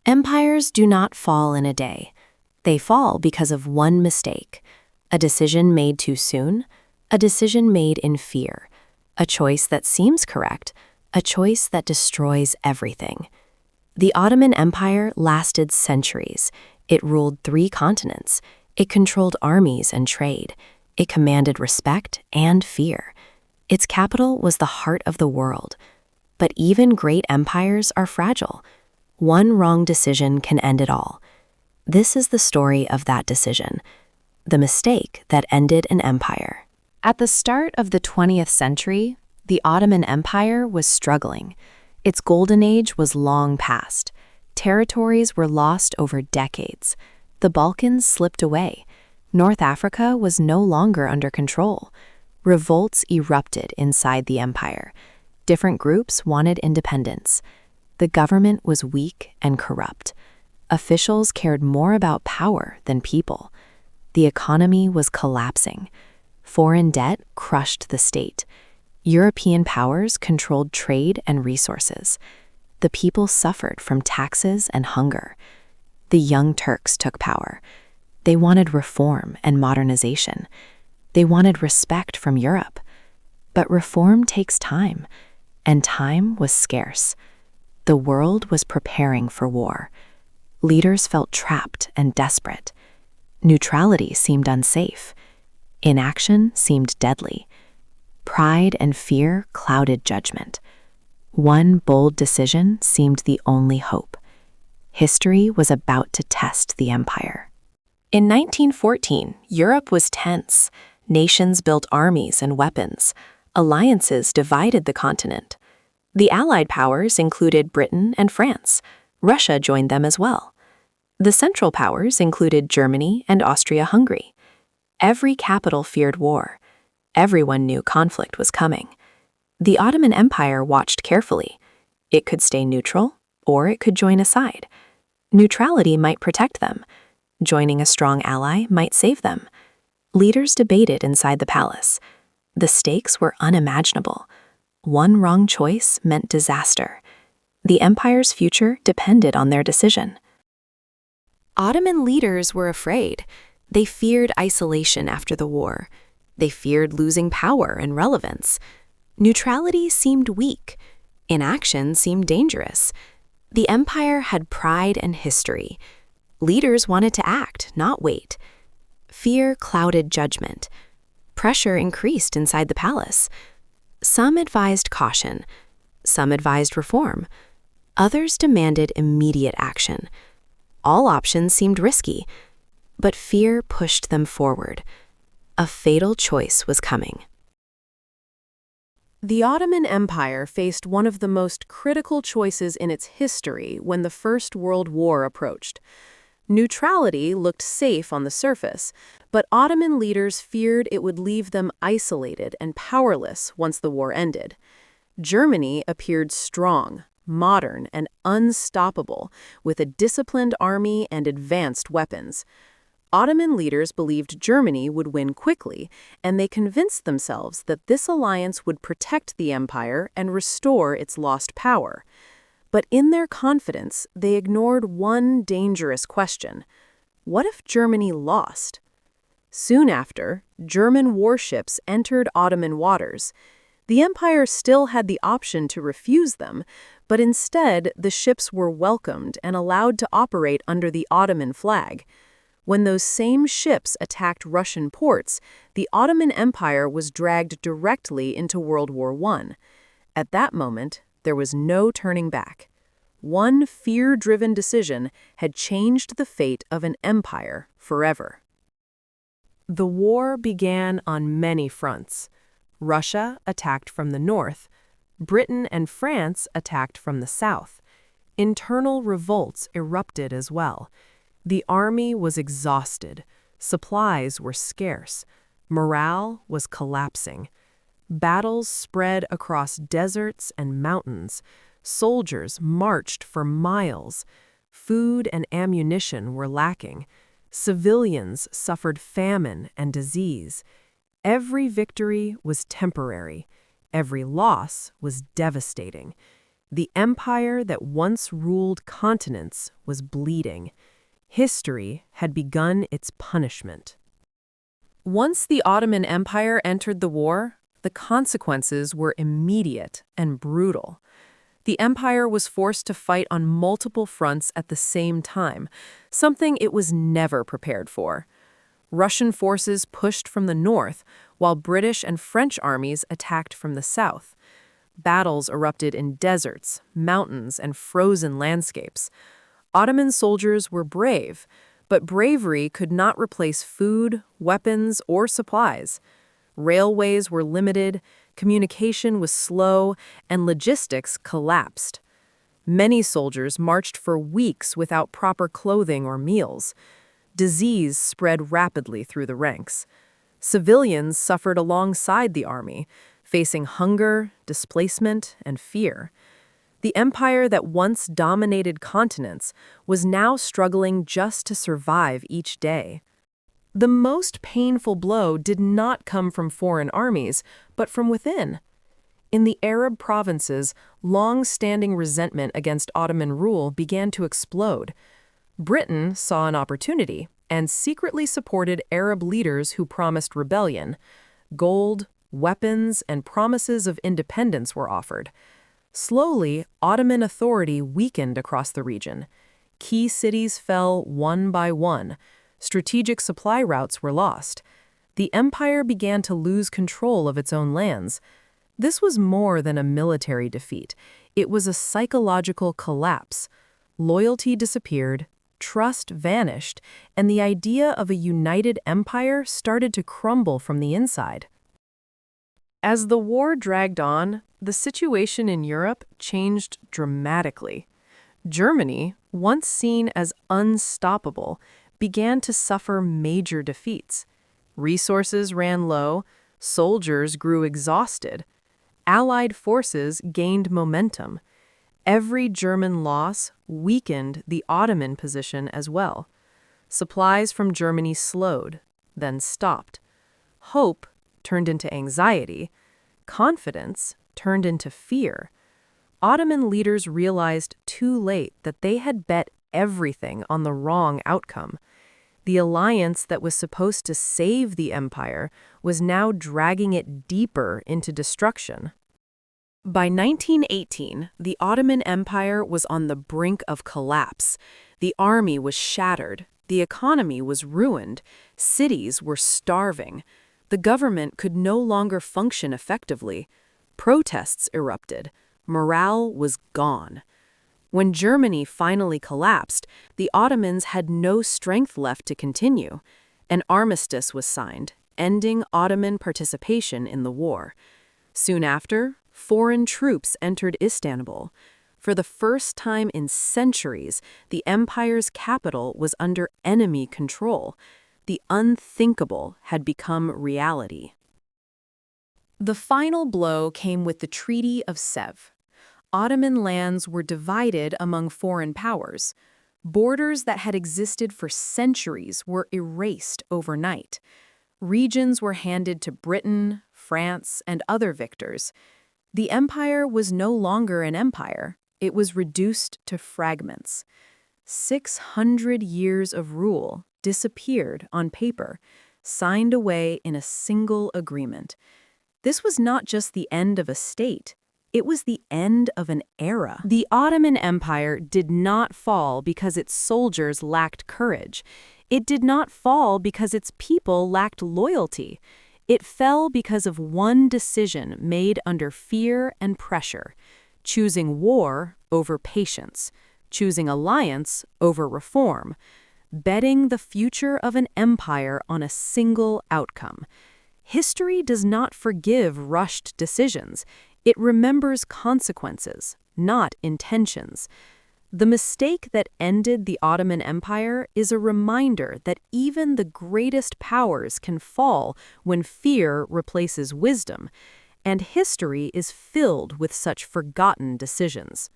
Empires do not fall in a day. They fall because of one mistake, a decision made too soon, a decision made in fear, a choice that seems correct, a choice that destroys everything. The Ottoman Empire lasted centuries. It ruled 3 continents. It controlled armies and trade. It commanded respect and fear. Its capital was the heart of the world. But even great empires are fragile. One wrong decision can end it all. This is the story of that decision, the mistake that ended an empire. At the start of the 20th century, the Ottoman Empire was struggling. Its golden age was long past. Territories were lost over decades. The Balkans slipped away. North Africa was no longer under control. Revolts erupted inside the empire. Different groups wanted independence. The government was weak and corrupt. Officials cared more about power than people. The economy was collapsing. Foreign debt crushed the state. European powers controlled trade and resources. The people suffered from taxes and hunger. The Young Turks took power. They wanted reform and modernization. They wanted respect from Europe. But reform takes time, and time was scarce. The world was preparing for war. Leaders felt trapped and desperate. Neutrality seemed unsafe. Inaction seemed deadly. Pride and fear clouded judgment. One bold decision seemed the only hope. History was about to test the empire. In 1914, Europe was tense. Nations built armies and weapons. Alliances divided the continent. The Allied powers included Britain and France. Russia joined them as well. The Central Powers included Germany and Austria-Hungary. Every capital feared war. Everyone knew conflict was coming. The Ottoman Empire watched carefully. It could stay neutral, or it could join a side. Neutrality might protect them. Joining a strong ally might save them. Leaders debated inside the palace. The stakes were unimaginable. One wrong choice meant disaster. The empire's future depended on their decision. Ottoman leaders were afraid. They feared isolation after the war. They feared losing power and relevance. Neutrality seemed weak. Inaction seemed dangerous. The empire had pride and history. Leaders wanted to act, not wait. Fear clouded judgment. Pressure increased inside the palace. Some advised caution. Some advised reform. Others demanded immediate action. All options seemed risky, but fear pushed them forward. A fatal choice was coming. The Ottoman Empire faced one of the most critical choices in its history when the First World War approached. Neutrality looked safe on the surface, but Ottoman leaders feared it would leave them isolated and powerless once the war ended. Germany appeared strong, modern, and unstoppable, with a disciplined army and advanced weapons. Ottoman leaders believed Germany would win quickly, and they convinced themselves that this alliance would protect the empire and restore its lost power. But in their confidence, they ignored one dangerous question. What if Germany lost? Soon after, German warships entered Ottoman waters. The empire still had the option to refuse them, but instead the ships were welcomed and allowed to operate under the Ottoman flag. When those same ships attacked Russian ports, the Ottoman Empire was dragged directly into World War I. At that moment, there was no turning back. One fear-driven decision had changed the fate of an empire forever. The war began on many fronts. Russia attacked from the north. Britain and France attacked from the south. Internal revolts erupted as well. The army was exhausted. Supplies were scarce. Morale was collapsing. Battles spread across deserts and mountains. Soldiers marched for miles. Food and ammunition were lacking. Civilians suffered famine and disease. Every victory was temporary. Every loss was devastating. The empire that once ruled continents was bleeding. History had begun its punishment. Once the Ottoman Empire entered the war, the consequences were immediate and brutal. The empire was forced to fight on multiple fronts at the same time, something it was never prepared for. Russian forces pushed from the north, while British and French armies attacked from the south. Battles erupted in deserts, mountains, and frozen landscapes. Ottoman soldiers were brave, but bravery could not replace food, weapons, or supplies. Railways were limited, communication was slow, and logistics collapsed. Many soldiers marched for weeks without proper clothing or meals. Disease spread rapidly through the ranks. Civilians suffered alongside the army, facing hunger, displacement, and fear. The empire that once dominated continents was now struggling just to survive each day. The most painful blow did not come from foreign armies, but from within. In the Arab provinces, long-standing resentment against Ottoman rule began to explode. Britain saw an opportunity and secretly supported Arab leaders who promised rebellion. Gold, weapons, and promises of independence were offered. Slowly, Ottoman authority weakened across the region. Key cities fell one by one. Strategic supply routes were lost. The empire began to lose control of its own lands. This was more than a military defeat. It was a psychological collapse. Loyalty disappeared, trust vanished, and the idea of a united empire started to crumble from the inside. As the war dragged on, the situation in Europe changed dramatically. Germany, once seen as unstoppable, began to suffer major defeats. Resources ran low, soldiers grew exhausted. Allied forces gained momentum. Every German loss weakened the Ottoman position as well. Supplies from Germany slowed, then stopped. Hope turned into anxiety. Confidence turned into fear. Ottoman leaders realized too late that they had bet everything on the wrong outcome. The alliance that was supposed to save the empire was now dragging it deeper into destruction. By 1918, the Ottoman Empire was on the brink of collapse. The army was shattered, the economy was ruined, cities were starving. The government could no longer function effectively. Protests erupted. Morale was gone. When Germany finally collapsed, the Ottomans had no strength left to continue. An armistice was signed, ending Ottoman participation in the war. Soon after, foreign troops entered Istanbul. For the first time in centuries, the empire's capital was under enemy control. The unthinkable had become reality. The final blow came with the Treaty of Sèvres. Ottoman lands were divided among foreign powers. Borders that had existed for centuries were erased overnight. Regions were handed to Britain, France, and other victors. The empire was no longer an empire. It was reduced to fragments. 600 years of rule disappeared on paper, signed away in a single agreement. This was not just the end of a state. It was the end of an era. The Ottoman Empire did not fall because its soldiers lacked courage. It did not fall because its people lacked loyalty. It fell because of one decision made under fear and pressure, choosing war over patience, choosing alliance over reform, betting the future of an empire on a single outcome. History does not forgive rushed decisions. It remembers consequences, not intentions. The mistake that ended the Ottoman Empire is a reminder that even the greatest powers can fall when fear replaces wisdom, and history is filled with such forgotten decisions.